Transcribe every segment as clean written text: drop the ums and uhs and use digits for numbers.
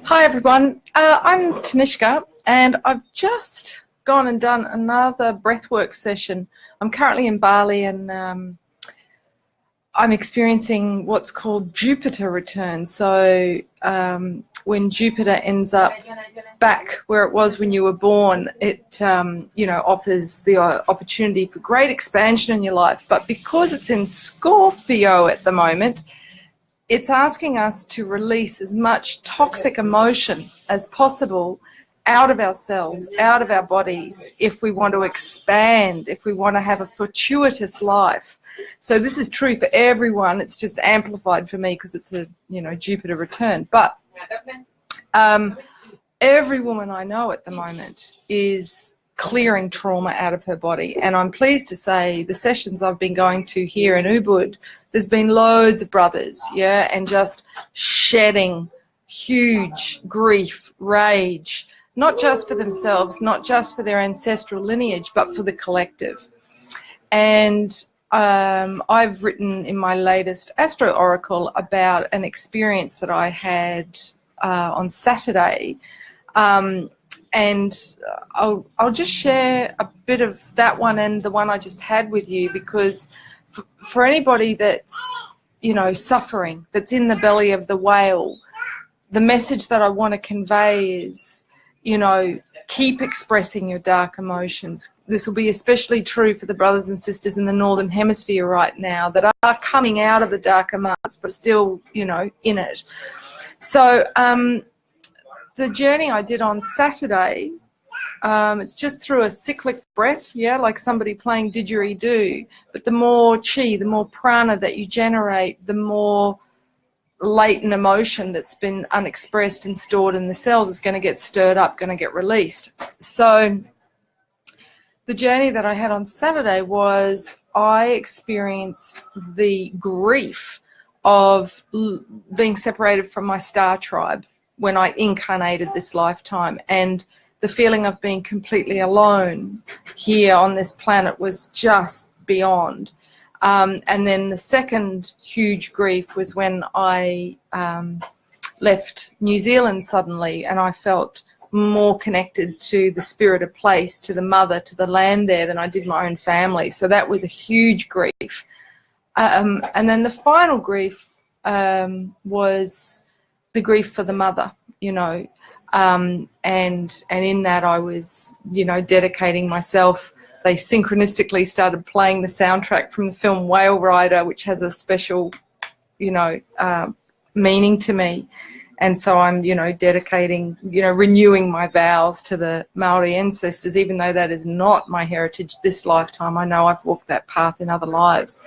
Hi everyone, I'm Tanishka and I've just gone and done another breathwork session. I'm currently in Bali and I'm experiencing what's called Jupiter return. So when Jupiter ends up back where it was when you were born, it offers the opportunity for great expansion in your life. But because it's in Scorpio at the moment, it's asking us to release as much toxic emotion as possible out of ourselves, out of our bodies, if we want to expand, if we want to have a fortuitous life. So this is true for everyone. It's just amplified for me because it's a, Jupiter return. But every woman I know at the moment is clearing trauma out of her body. And I'm pleased to say the sessions I've been going to here in Ubud, there's been loads of brothers, and just shedding huge grief, rage, not just for themselves, not just for their ancestral lineage, but for the collective. And I've written in my latest Astro Oracle about an experience that I had on Saturday. And I'll just share a bit of that one and the one I just had with you, because for anybody that's, suffering, that's in the belly of the whale, the message that I want to convey is, keep expressing your dark emotions. This will be especially true for the brothers and sisters in the Northern Hemisphere right now that are coming out of the darker months, but still, in it. So the journey I did on Saturday, it's just through a cyclic breath, like somebody playing didgeridoo. But the more chi, the more prana that you generate, the more latent emotion that's been unexpressed and stored in the cells is going to get stirred up, going to get released. So the journey that I had on Saturday was I experienced the grief of being separated from my star tribe when I incarnated this lifetime, and the feeling of being completely alone here on this planet was just beyond. And then the second huge grief was when I left New Zealand suddenly, and I felt more connected to the spirit of place, to the mother, to the land there than I did my own family. So that was a huge grief. And then the final grief was the grief for the mother, and in that I was, dedicating myself. They synchronistically started playing the soundtrack from the film Whale Rider, which has a special, meaning to me. And so I'm, dedicating, renewing my vows to the Maori ancestors, even though that is not my heritage this lifetime. I know I've walked that path in other lives.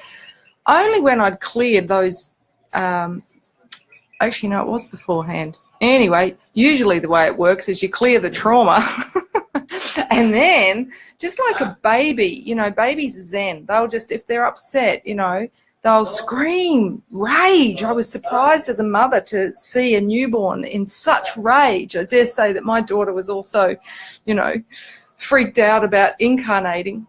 Only when I'd cleared those, actually, no, it was beforehand. Anyway, usually the way it works is you clear the trauma and then, just like a baby, babies are zen. They'll just, if they're upset, they'll scream, rage. I was surprised as a mother to see a newborn in such rage. I dare say that my daughter was also, freaked out about incarnating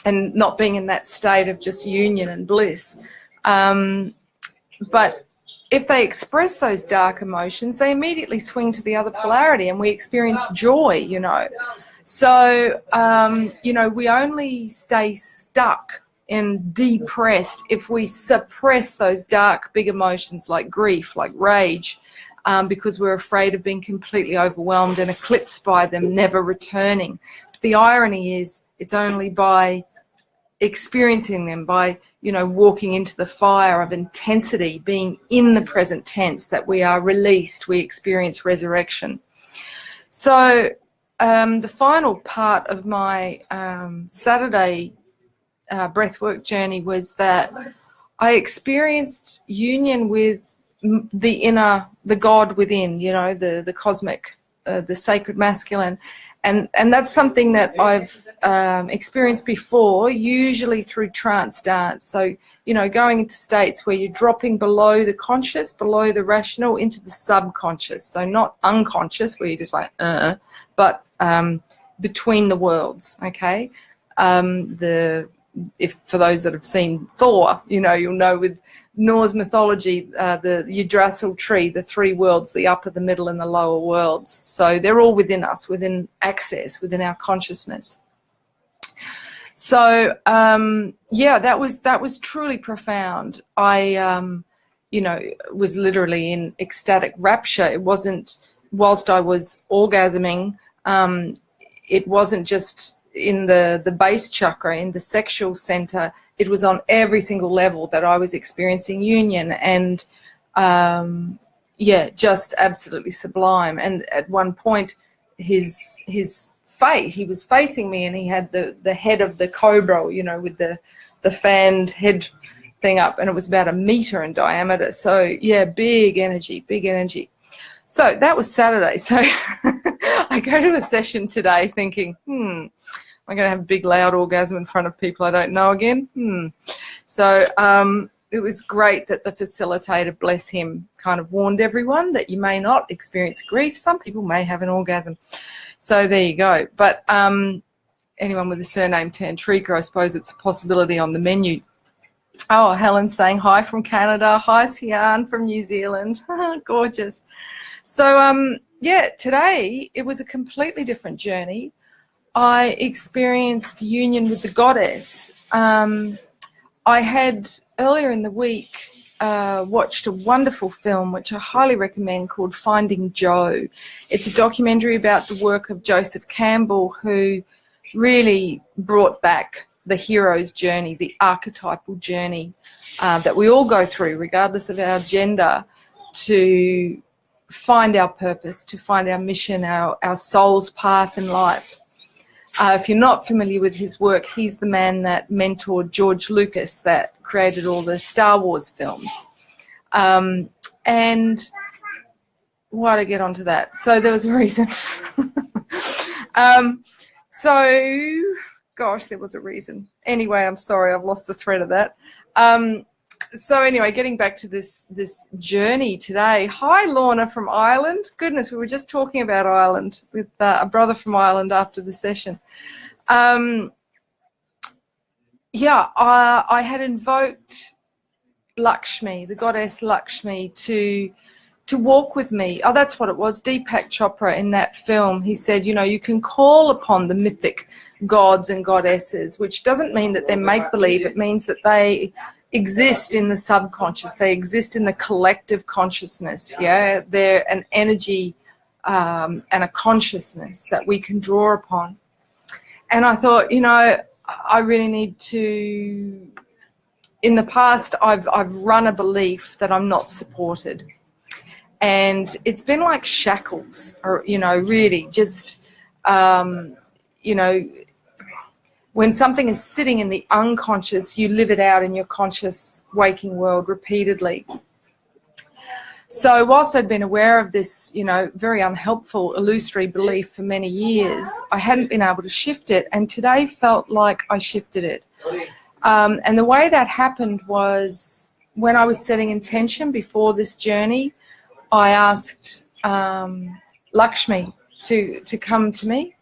and not being in that state of just union and bliss. But if they express those dark emotions, they immediately swing to the other polarity and we experience joy, So, we only stay stuck and depressed if we suppress those dark, big emotions like grief, like rage, because we're afraid of being completely overwhelmed and eclipsed by them, never returning. But the irony is it's only by experiencing them, by walking into the fire of intensity, being in the present tense, that we are released, we experience resurrection. So the final part of my Saturday breathwork journey was that I experienced union with the inner, the God within, the cosmic, the sacred masculine. And that's something that I've experienced before, usually through trance dance. So, going into states where you're dropping below the conscious, below the rational, into the subconscious. So not unconscious, where you're just like, but between the worlds, okay? If for those that have seen Thor, you'll know with Norse mythology, the Yggdrasil tree, the three worlds, the upper, the middle, and the lower worlds. So they're all within us, within access, within our consciousness. So yeah, that was truly profound. I was literally in ecstatic rapture. It wasn't whilst I was orgasming. It wasn't just in the base chakra, in the sexual center. It was on every single level that I was experiencing union, and yeah, just absolutely sublime. And at one point, his face, he was facing me, and he had the head of the cobra, with the fanned head thing up, and it was about 1 meter in diameter. So yeah, big energy, big energy. So that was Saturday. So I go to a session today thinking, I'm going to have a big loud orgasm in front of people I don't know again. So it was great that the facilitator, bless him, kind of warned everyone that you may not experience grief. Some people may have an orgasm. So there you go. But anyone with the surname Tanishka, I suppose it's a possibility on the menu. Oh, Helen's saying hi from Canada. Hi, Sian from New Zealand. Gorgeous. So, yeah, today it was a completely different journey. I experienced union with the goddess. I had earlier in the week watched a wonderful film which I highly recommend called Finding Joe. It's a documentary about the work of Joseph Campbell, who really brought back the hero's journey, the archetypal journey that we all go through regardless of our gender, to find our purpose, to find our mission, our soul's path in life. If you're not familiar with his work, he's the man that mentored George Lucas, that created all the Star Wars films. And why did I get onto that? So there was a reason. Gosh, there was a reason. Anyway, I'm sorry, I've lost the thread of that. So anyway, getting back to this journey today. Hi, Lorna from Ireland. Goodness, we were just talking about Ireland with a brother from Ireland after the session. Yeah, I had invoked Lakshmi, the goddess Lakshmi, to walk with me. Oh, that's what it was. Deepak Chopra in that film, he said, you can call upon the mythic gods and goddesses, which doesn't mean that they're make-believe. It means that they exist in the subconscious. They exist in the collective consciousness. Yeah, they're an energy and a consciousness that we can draw upon. And I thought, I really need to. In the past, I've run a belief that I'm not supported, and it's been like shackles, or really just when something is sitting in the unconscious, you live it out in your conscious waking world repeatedly. So whilst I'd been aware of this, very unhelpful, illusory belief for many years, I hadn't been able to shift it, and today felt like I shifted it. And the way that happened was when I was setting intention before this journey, I asked Lakshmi to come to me.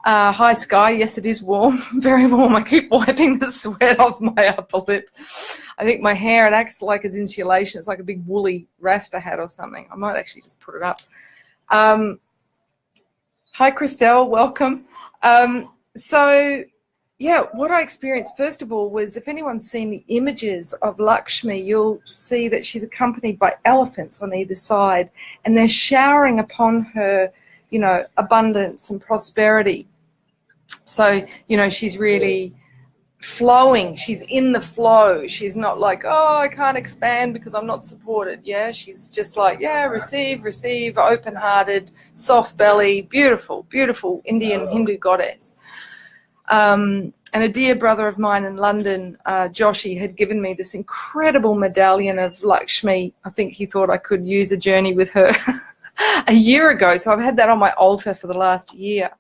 Hi, Sky. Yes, it is warm, very warm. I keep wiping the sweat off my upper lip. I think my hair, it acts like as insulation. It's like a big woolly Rasta hat or something. I might actually just put it up. Hi, Christelle. Welcome. So, yeah, what I experienced, first of all, was if anyone's seen the images of Lakshmi, you'll see that she's accompanied by elephants on either side, and they're showering upon her, abundance and prosperity. So, she's really flowing. She's in the flow. She's not like, oh, I can't expand because I'm not supported. Yeah, she's just like, yeah, receive, open-hearted, soft belly, beautiful, beautiful Indian Hindu goddess. And a dear brother of mine in London, Joshi, had given me this incredible medallion of Lakshmi. I think he thought I could use a journey with her a year ago. So I've had that on my altar for the last year.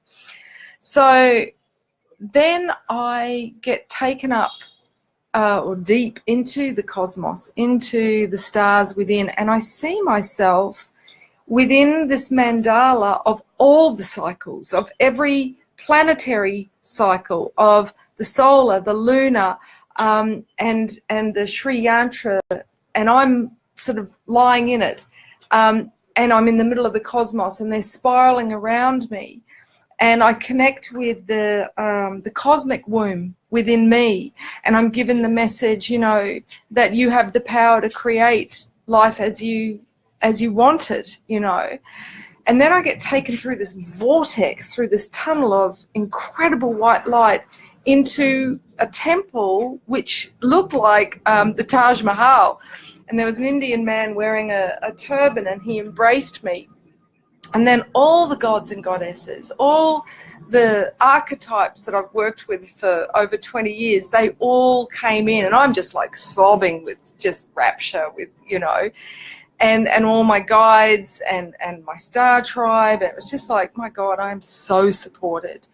So then I get taken up or deep into the cosmos, into the stars within, and I see myself within this mandala of all the cycles, of every planetary cycle, of the solar, the lunar, and the Sri Yantra and I'm sort of lying in it, and I'm in the middle of the cosmos, and they're spiraling around me, and I connect with the cosmic womb within me, and I'm given the message, you know, that you have the power to create life as you want it, you know. And then I get taken through this vortex, through this tunnel of incredible white light into a temple which looked like the Taj Mahal. And there was an Indian man wearing a turban, and he embraced me. And then all the gods and goddesses, all the archetypes that I've worked with for over 20 years, they all came in, and I'm just like sobbing with just rapture with, you know, and all my guides and my star tribe. It was just like, my God, I'm so supported.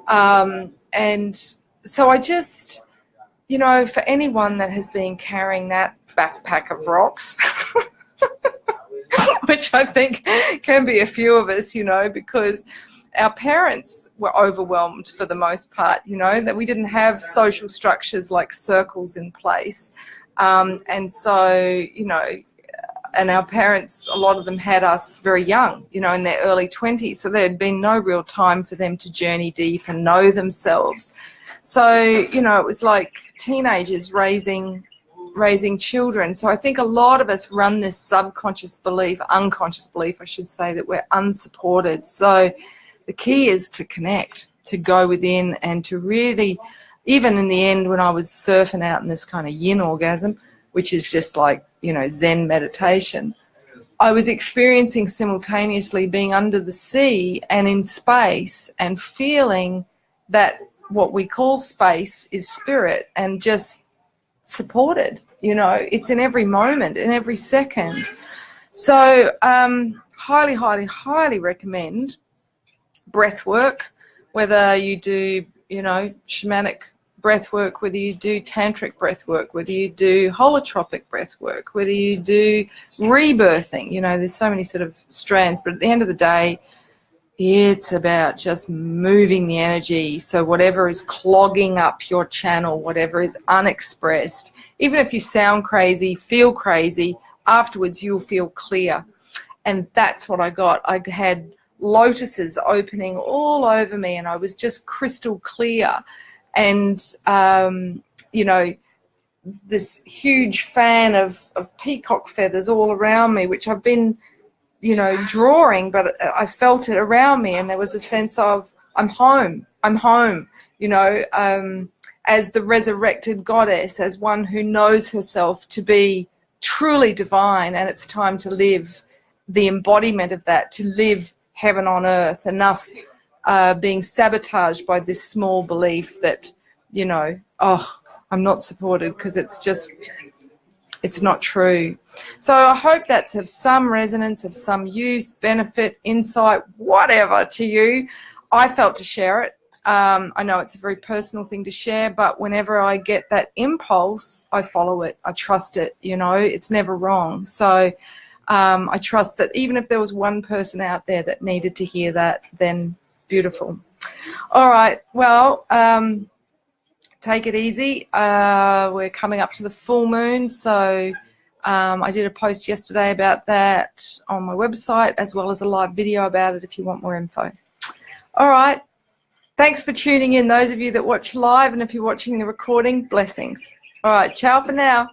And so I just, you know, for anyone that has been carrying that backpack of rocks, which I think can be a few of us, you know, because our parents were overwhelmed for the most part, you know, that we didn't have social structures like circles in place. And so, you know, and our parents, a lot of them had us very young, you know, in their early 20s. So there had been no real time for them to journey deep and know themselves. So, you know, it was like teenagers raising children. So I think a lot of us run this subconscious belief, unconscious belief, I should say, that we're unsupported. So the key is to connect, to go within, and to really, even in the end when I was surfing out in this kind of yin orgasm, which is just like, you know, Zen meditation, I was experiencing simultaneously being under the sea and in space, and feeling that what we call space is spirit, and just supported, you know, it's in every moment, in every second. So highly, highly, highly recommend breath work, whether you do, you know, shamanic breath work, whether you do tantric breath work, whether you do holotropic breath work, whether you do rebirthing, you know, there's so many sort of strands, but at the end of the day, it's about just moving the energy. So whatever is clogging up your channel, whatever is unexpressed, even if you sound crazy, feel crazy, afterwards you'll feel clear. And that's what I got. I had lotuses opening all over me, and I was just crystal clear. And, you know, this huge fan of peacock feathers all around me, which I've been, you know, drawing, but I felt it around me, and there was a sense of, I'm home, you know, as the resurrected goddess, as one who knows herself to be truly divine, and it's time to live the embodiment of that, to live heaven on earth, enough being sabotaged by this small belief that, you know, oh, I'm not supported, because it's just, it's not true. So I hope that's of some resonance, of some use, benefit, insight, whatever to you. I felt to share it. I know it's a very personal thing to share, but whenever I get that impulse, I follow it. I trust it, you know, it's never wrong. So I trust that even if there was one person out there that needed to hear that, then beautiful. All right, well, take it easy. We're coming up to the full moon, so I did a post yesterday about that on my website, as well as a live video about it if you want more info. All right, thanks for tuning in, those of you that watch live, and if you're watching the recording, blessings. All right, ciao for now.